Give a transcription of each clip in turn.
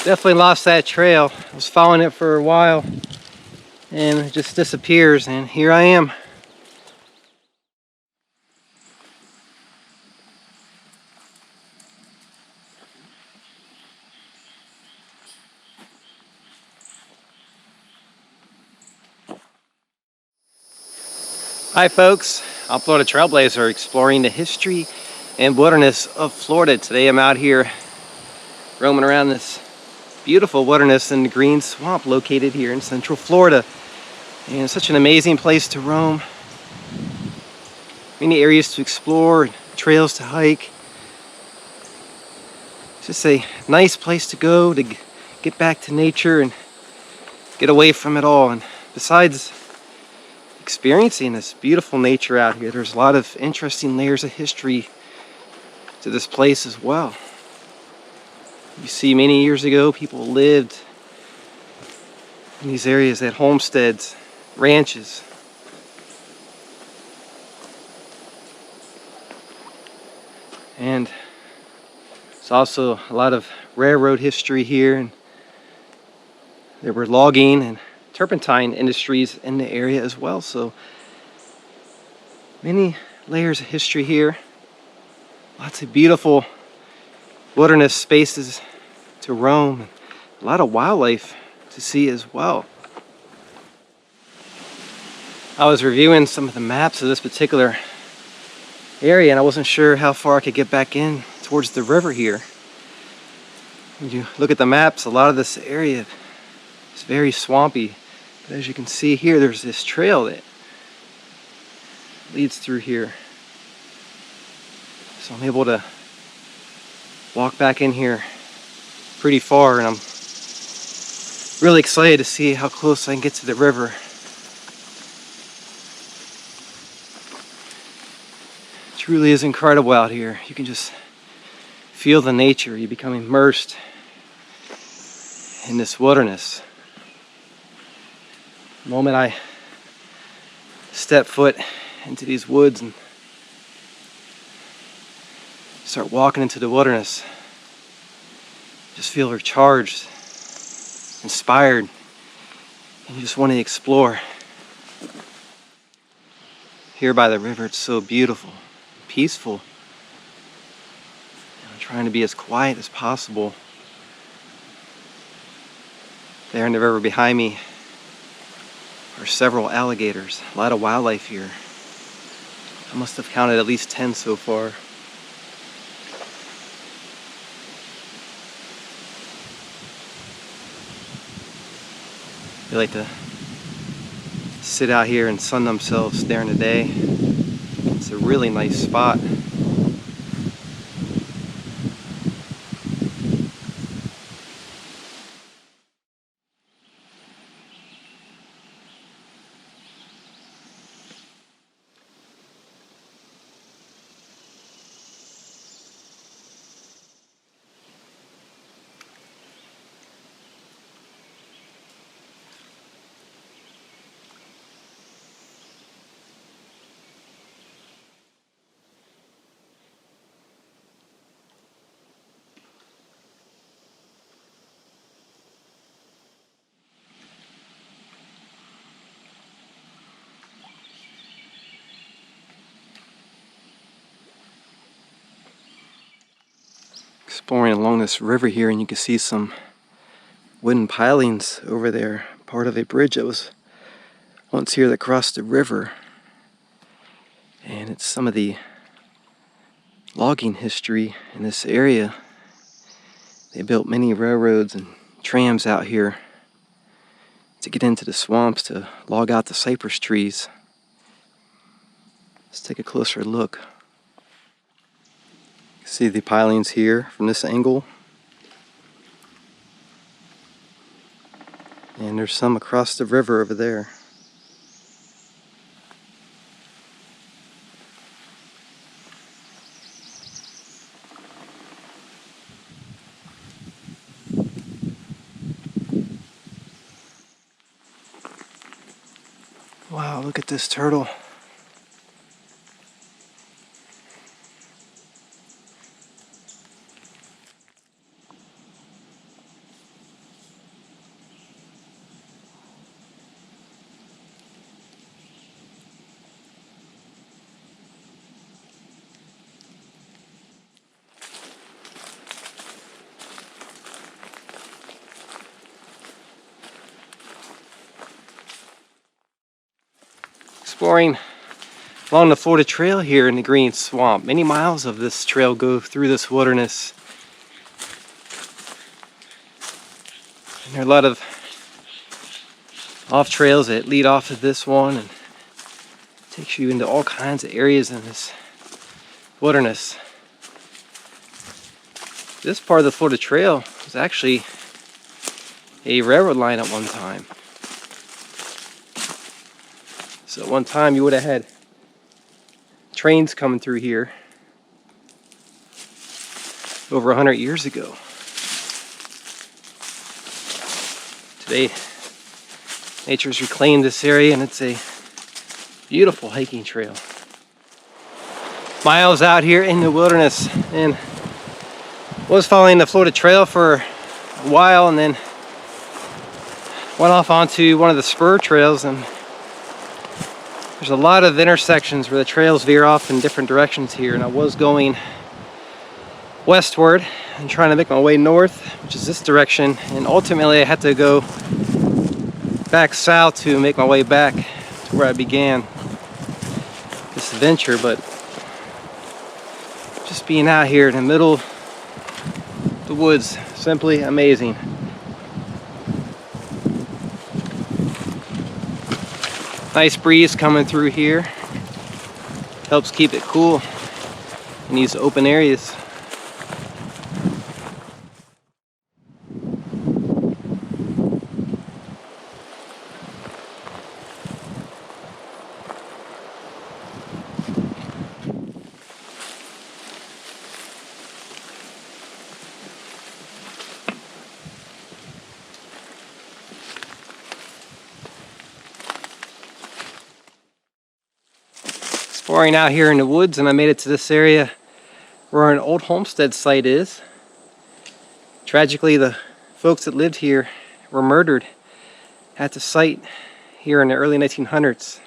Definitely lost that trail. I was following it for a while and it just disappears, and here I am. Hi folks, I'm Florida Trailblazer exploring the history and wilderness of Florida. Today I'm out here roaming around this beautiful wilderness in the green swamp located here in Central Florida. And it's such an amazing place to roam. Many areas to explore, trails to hike. It's just a nice place to go to get back to nature and get away from it all. And besides experiencing this beautiful nature out here, there's a lot of interesting layers of history to this place as well. You see, many years ago people lived in these areas at homesteads, ranches. And there's also a lot of railroad history here, and there were logging and turpentine industries in the area as well. So many layers of history here. Lots of beautiful wilderness spaces to roam. A lot of wildlife to see as well. I was reviewing some of the maps of this particular area and I wasn't sure how far I could get back in towards the river here. When you look at the maps, a lot of this area is very swampy. But as you can see here, there's this trail that leads through here. So I'm able to walk back in here pretty far, and I'm really excited to see how close I can get to the river. It truly is incredible out here. You can just feel the nature. You become immersed in this wilderness. The moment I step foot into these woods and start walking into the wilderness, just feel recharged, inspired, and you just want to explore. Here by the river, it's so beautiful, peaceful. And I'm trying to be as quiet as possible. There in the river behind me are several alligators, a lot of wildlife here. I must have counted at least 10 so far. They like to sit out here and sun themselves during the day. It's a really nice spot. Exploring along this river here, and you can see some wooden pilings over there, part of a bridge that was once here that crossed the river. And it's some of the logging history in this area. They built many railroads and trams out here to get into the swamps to log out the cypress trees. Let's take a closer look. See the pilings here from this angle. And there's some across the river over there. Wow, look at this turtle. Exploring along the Florida Trail here in the Green Swamp. Many miles of this trail go through this wilderness. And there are a lot of off trails that lead off of this one and takes you into all kinds of areas in this wilderness. This part of the Florida Trail was actually a railroad line at one time. So at one time you would have had trains coming through here over 100 years ago. Today, nature's reclaimed this area and it's a beautiful hiking trail. Miles out here in the wilderness, and was following the Florida Trail for a while and then went off onto one of the spur trails, and there's a lot of intersections where the trails veer off in different directions here, and I was going westward and trying to make my way north, which is this direction, and ultimately I had to go back south to make my way back to where I began this adventure. But just being out here in the middle of the woods, simply amazing. Nice breeze coming through here, helps keep it cool in these open areas. Exploring out here in the woods, and I made it to this area where an old homestead site is. Tragically, the folks that lived here were murdered at the site here in the early 1900s.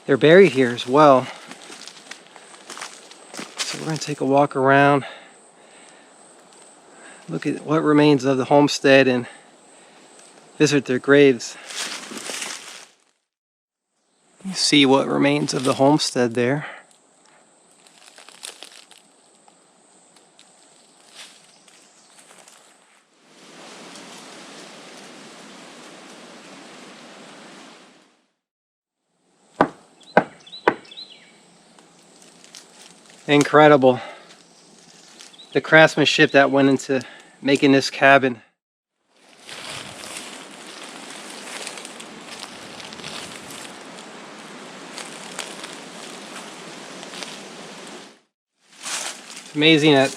They're buried here as well. So we're going to take a walk around, look at what remains of the homestead, and visit their graves. You see what remains of the homestead there. Incredible. The craftsmanship that went into making this cabin. Amazing that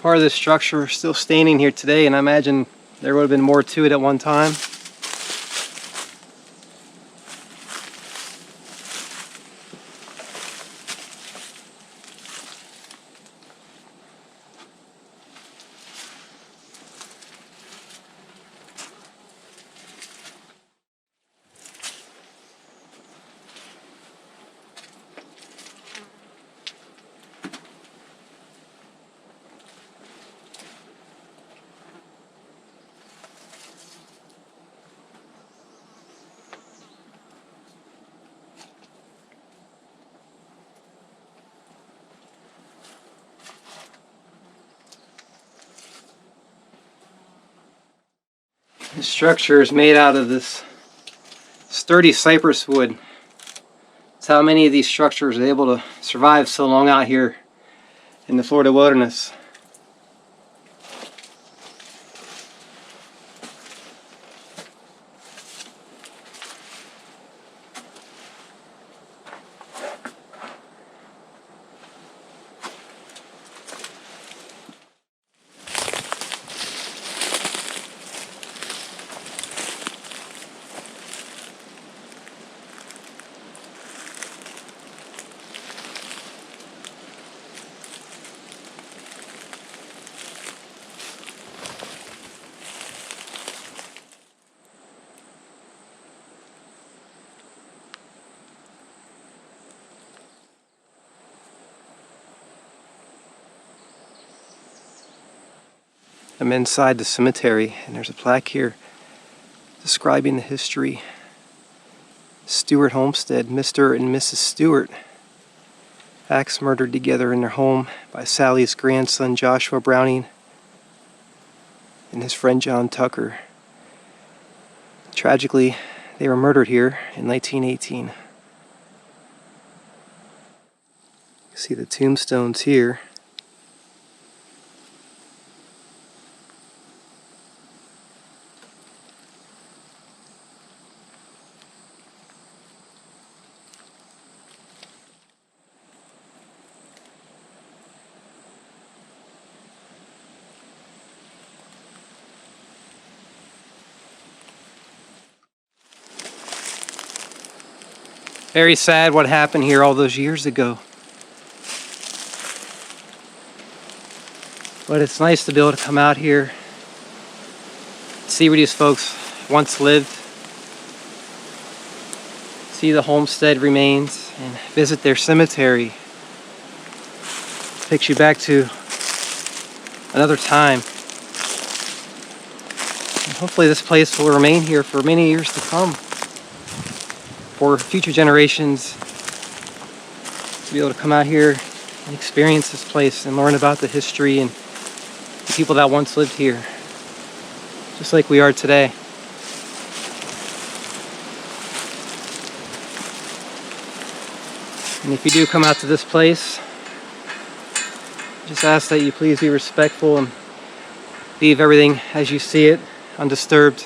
part of the structure is still standing here today, and I imagine there would have been more to it at one time. The structure is made out of this sturdy cypress wood. It's how many of these structures are able to survive so long out here in the Florida wilderness. I'm inside the cemetery, and there's a plaque here describing the history. Stewart Homestead, Mr. and Mrs. Stewart, axe murdered together in their home by Sally's grandson Joshua Browning and his friend John Tucker. Tragically, they were murdered here in 1918. You can see the tombstones here. Very sad what happened here all those years ago. But it's nice to be able to come out here, see where these folks once lived, see the homestead remains, and visit their cemetery. Takes you back to another time. And hopefully this place will remain here for many years to come, for future generations to be able to come out here and experience this place and learn about the history and the people that once lived here, just like we are today. And if you do come out to this place, just ask that you please be respectful and leave everything as you see it, undisturbed.